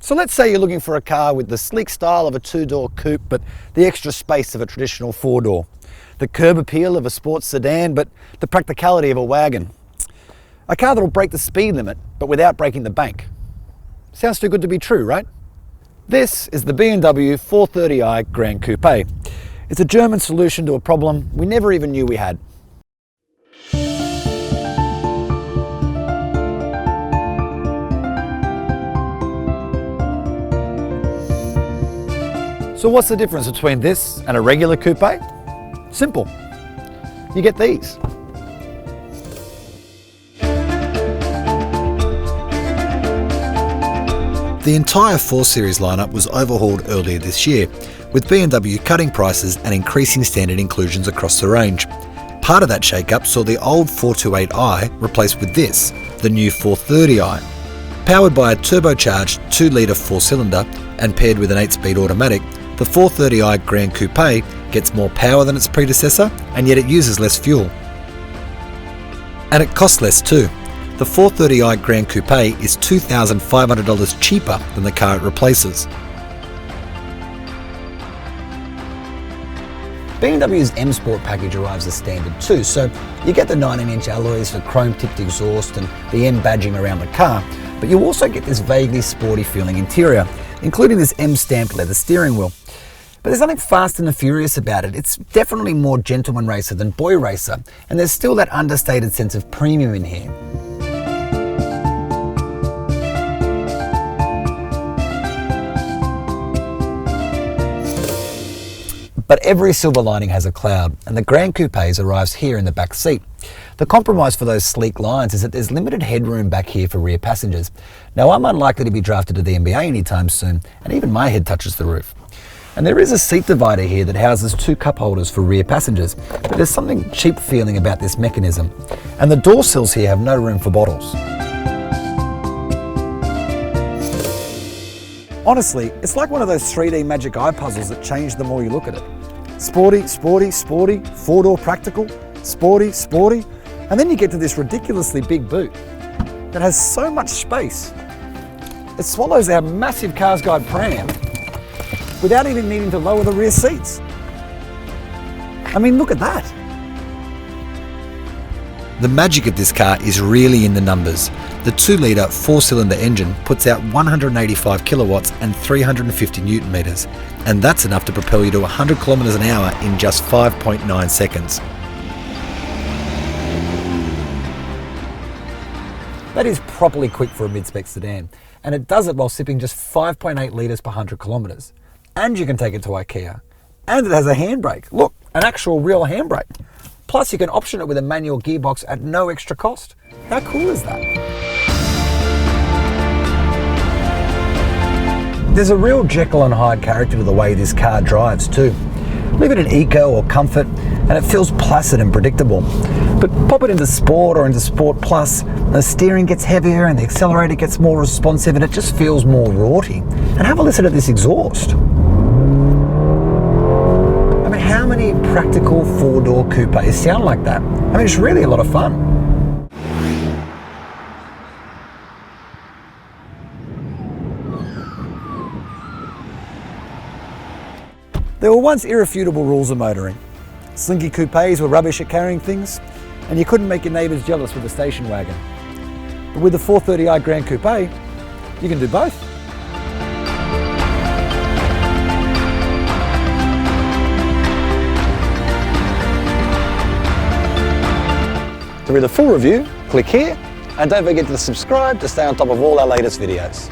So let's say you're looking for a car with the sleek style of a two-door coupe, but the extra space of a traditional four-door. The curb appeal of a sports sedan, but the practicality of a wagon. A car that'll break the speed limit, but without breaking the bank. Sounds too good to be true, right? This is the BMW 430i Gran Coupe. It's a German solution to a problem we never even knew we had. So what's the difference between this and a regular coupe? Simple. You get these. The entire 4 Series lineup was overhauled earlier this year, with BMW cutting prices and increasing standard inclusions across the range. Part of that shake-up saw the old 428i replaced with this, the new 430i. Powered by a turbocharged 2-litre 4-cylinder and paired with an 8-speed automatic, the 430i Gran Coupe gets more power than its predecessor, and yet it uses less fuel. And it costs less too. The 430i Gran Coupe is $2,500 cheaper than the car it replaces. BMW's M Sport package arrives as standard too, so you get the 19-inch alloys, the chrome-tipped exhaust and the M badging around the car, but you also get this vaguely sporty feeling interior, including this M-stamped leather steering wheel. But there's nothing fast and furious about it. It's definitely more gentleman racer than boy racer, and there's still that understated sense of premium in here. But every silver lining has a cloud, and the Gran Coupe arrives here in the back seat. The compromise for those sleek lines is that there's limited headroom back here for rear passengers. Now, I'm unlikely to be drafted to the NBA anytime soon, and even my head touches the roof. And there is a seat divider here that houses 2 cup holders for rear passengers, but there's something cheap feeling about this mechanism. And the door sills here have no room for bottles. Honestly, it's like one of those 3D magic eye puzzles that change the more you look at it. Sporty, sporty, sporty, 4-door practical, sporty, sporty, and then you get to this ridiculously big boot that has so much space. It swallows our massive CarsGuide pram without even needing to lower the rear seats. I mean, look at that. The magic of this car is really in the numbers. The 2-litre 4-cylinder engine puts out 185 kilowatts and 350 newton meters, and that's enough to propel you to 100 kilometers an hour in just 5.9 seconds. That is properly quick for a mid-spec sedan, and it does it while sipping just 5.8 litres per 100 kilometers. And you can take it to IKEA. And it has a handbrake. Look, an actual real handbrake. Plus you can option it with a manual gearbox at no extra cost. How cool is that? There's a real Jekyll and Hyde character to the way this car drives too. Leave it in eco or comfort and it feels placid and predictable. But pop it into sport or into sport plus, the steering gets heavier and the accelerator gets more responsive and it just feels more raughty. And have a listen to this exhaust. I mean, how many practical 4-door coupes sound like that? I mean, it's really a lot of fun. There were once irrefutable rules of motoring. Slinky coupes were rubbish at carrying things, and you couldn't make your neighbours jealous with a station wagon. But with the 430i Gran Coupe, you can do both. To read the full review, click here, and don't forget to subscribe to stay on top of all our latest videos.